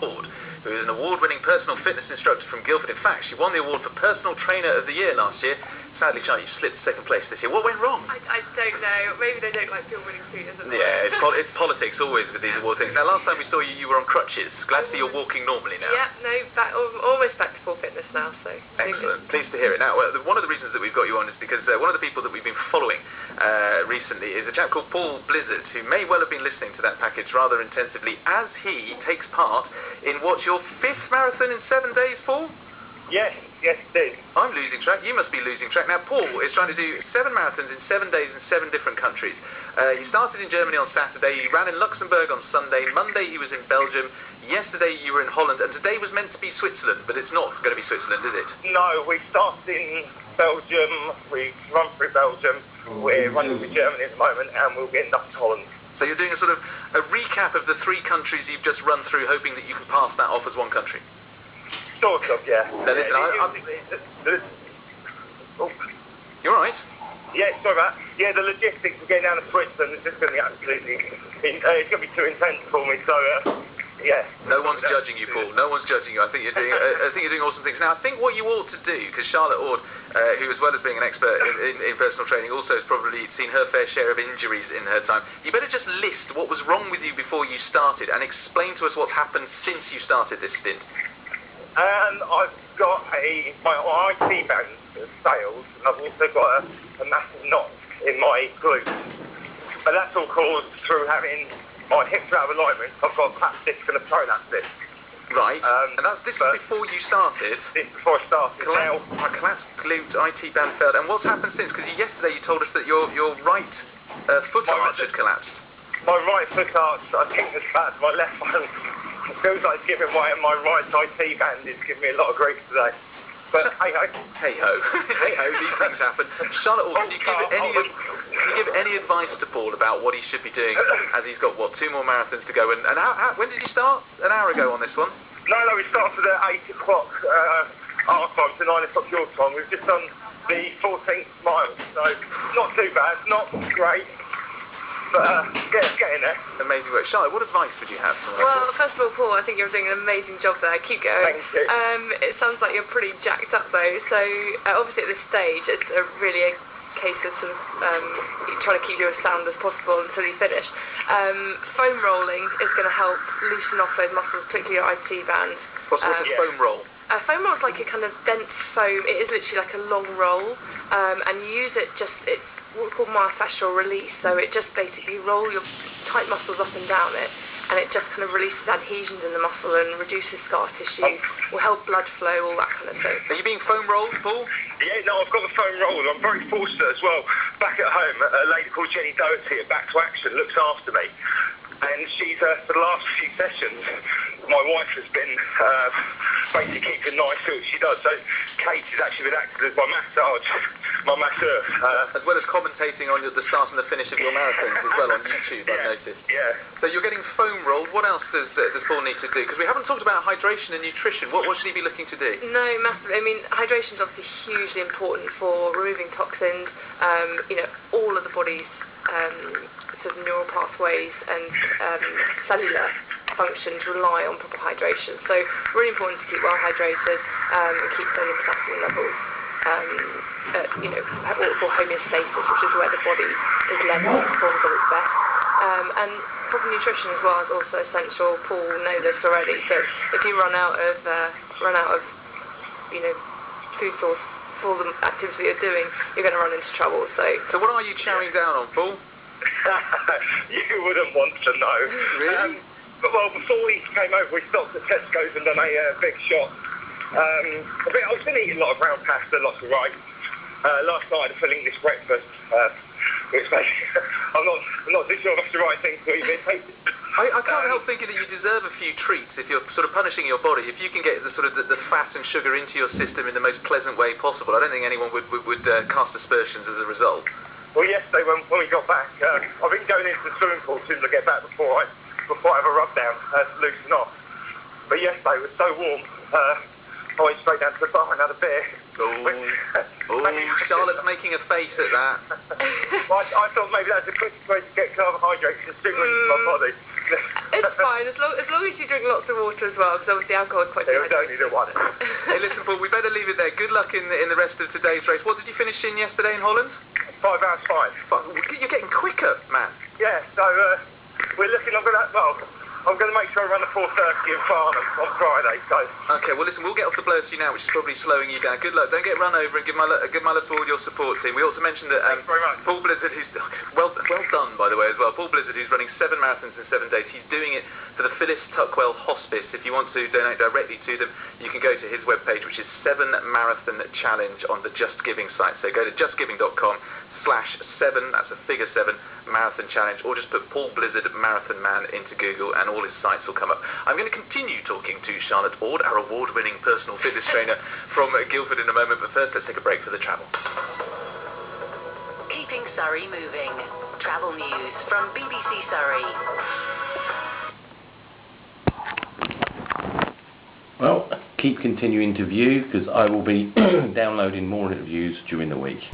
Lord, who is an award-winning personal fitness instructor from Guildford. In fact, she won the award for Personal Trainer of the Year last year. Sadly, Charlotte, you slipped second place this year. What went wrong? I don't know. Maybe they don't like people winning suitors. Yeah, it's politics always with these award things. Now, last time we saw you, you were on crutches. Glad to see you're walking normally now. Yeah, no, almost back to full fitness now. So excellent. Pleased to hear it. Now, one of the reasons that we've got you on is because one of the people that we've been following recently is a chap called Paul Blizzard, who may well have been listening to that package rather intensively, as he takes part in what's your 5th marathon in 7 days, Paul? Yes, it is. I'm losing track. You must be losing track. Now, Paul is trying to do 7 marathons in 7 days in 7 different countries. He started in Germany on Saturday. He ran in Luxembourg on Sunday. Monday, he was in Belgium. Yesterday, you were in Holland. And today was meant to be Switzerland, but it's not going to be Switzerland, is it? No, we started in Belgium. We've run through Belgium. We're running through Germany at the moment, and we'll get up to Holland. So you're doing a sort of a recap of the 3 countries you've just run through, hoping that you can pass that off as one country. Sort of, yeah. You're right. Yeah, sorry about that. Yeah, the logistics of getting down to Switzerland is just going to be absolutely... it's going to be too intense for me, so, yeah. No one's judging you, Paul. No one's judging you. I think you're doing awesome things. Now, I think what you ought to do, because Charlotte Ord, who as well as being an expert in personal training, also has probably seen her fair share of injuries in her time, you better just list what was wrong with you before you started and explain to us what's happened since you started this stint. And I've got my IT band failed, and I've also got a massive knot in my glute. But that's all caused through having my hips out of alignment. I've got a collapsed disc and a prolapsed disc. Right, and this is before you started? This is before I started. A collapsed glute, IT band failed. And what's happened since? Because yesterday you told us that your right foot arch had collapsed. My right foot arch, I think, as bad as my left one. It feels like it's giving my right IT band is giving me a lot of grief today. But hey ho. Hey ho. Hey ho, these things happen. Charlotte, can you give any advice to Paul about what he should be doing as he's got, 2 more marathons to go? And when did you start? An hour ago on this one? No, we started at 8 o'clock our time to 9 o'clock your time. We've just done the 14th mile, so not too bad, not great. But, yeah, it's getting there. Amazing work. Charlotte, what advice would you have for me? Well, first of all, Paul, I think you're doing an amazing job there. Keep going. Thank you. It sounds like you're pretty jacked up, though. So, obviously at this stage, it's really a case of sort of trying to keep you as sound as possible until you finish. Foam rolling is going to help loosen off those muscles, particularly your IT band. What's a foam roll? Foam roll is like a kind of dense foam. It is literally like a long roll, and you use it it's what's called myofascial release. So it just basically roll your tight muscles up and down it, and it just kind of releases adhesions in the muscle and reduces scar tissue, will help blood flow, all that kind of thing. Are you being foam rolled, Paul? Yeah, no, I've got the foam rolled. I'm very fortunate as well. Back at home, a lady called Jenny Doherty at Back to Action looks after me. And she's, for the last few sessions, my wife has been basically keeping an eye to what she does. So Kate has actually been acting as my masseur. As well as commentating on the start and the finish of your marathons as well on YouTube, I've noticed. Yeah. So you're getting foam rolled. What else does Paul need to do? Because we haven't talked about hydration and nutrition. What should he be looking to do? No, massively. I mean, hydration is obviously hugely important for removing toxins. All of the body's sort of neural pathways and cellular functions rely on proper hydration. So really important to keep well hydrated and keep sodium potassium levels at what we call homeostasis, which is where the body is level and performs at its best. And proper nutrition as well is also essential. Paul knows this already. So if you run out of food source for the activity you're doing, you're going to run into trouble. So what are you chowing down on, Paul? You wouldn't want to know. Really? Well, before we came over, we stopped at Tesco's and done a big shop. I've been eating a lot of brown pasta, lots of rice. Last night I had a full English breakfast, which I'm not too sure if that's the right thing to eat. I can't help thinking that you deserve a few treats if you're sort of punishing your body. If you can get the fat and sugar into your system in the most pleasant way possible, I don't think anyone would cast aspersions as a result. Well, yesterday when we got back, I've been going into the swimming pool as soon as I get back before I have a rub down to loosen off. But yesterday it was so warm, I went straight down to the bar and had a beer. Charlotte's making a face at that. Well, I thought maybe that's the quickest way to get carbohydrates and sugar into my body. It's fine, as long as you drink lots of water as well, because obviously alcohol is quite It was only the one. Hey, listen, Paul, we better leave it there. Good luck in the rest of today's race. What did you finish in yesterday in Holland? 5 hours 5. You're getting quicker, man. Yeah, so we're looking. I'm going to make sure I run the 4:30 in Farnham on Friday. So. Okay, well listen, we'll get off the blow to you now, which is probably slowing you down. Good luck. Don't get run over, and give my love to all your support team. We also mentioned that Thanks very much. Paul Blizzard, who's well done by the way as well. Paul Blizzard, who's running 7 marathons in 7 days. He's doing it for the Phyllis Tuckwell Hospice. If you want to donate directly to them, you can go to his webpage, which is 7 Marathon Challenge on the Just Giving site. So go to justgiving.com/7. That's a figure 7 marathon challenge, or just put Paul Blizzard Marathon Man into Google, and all his sites will come up. I'm going to continue talking to Charlotte Ord, our award-winning personal fitness trainer from Guildford, in a moment, but first let's take a break for the travel. Keeping Surrey moving. Travel news from BBC Surrey. Well, keep continuing to view, because I will be downloading more interviews during the week.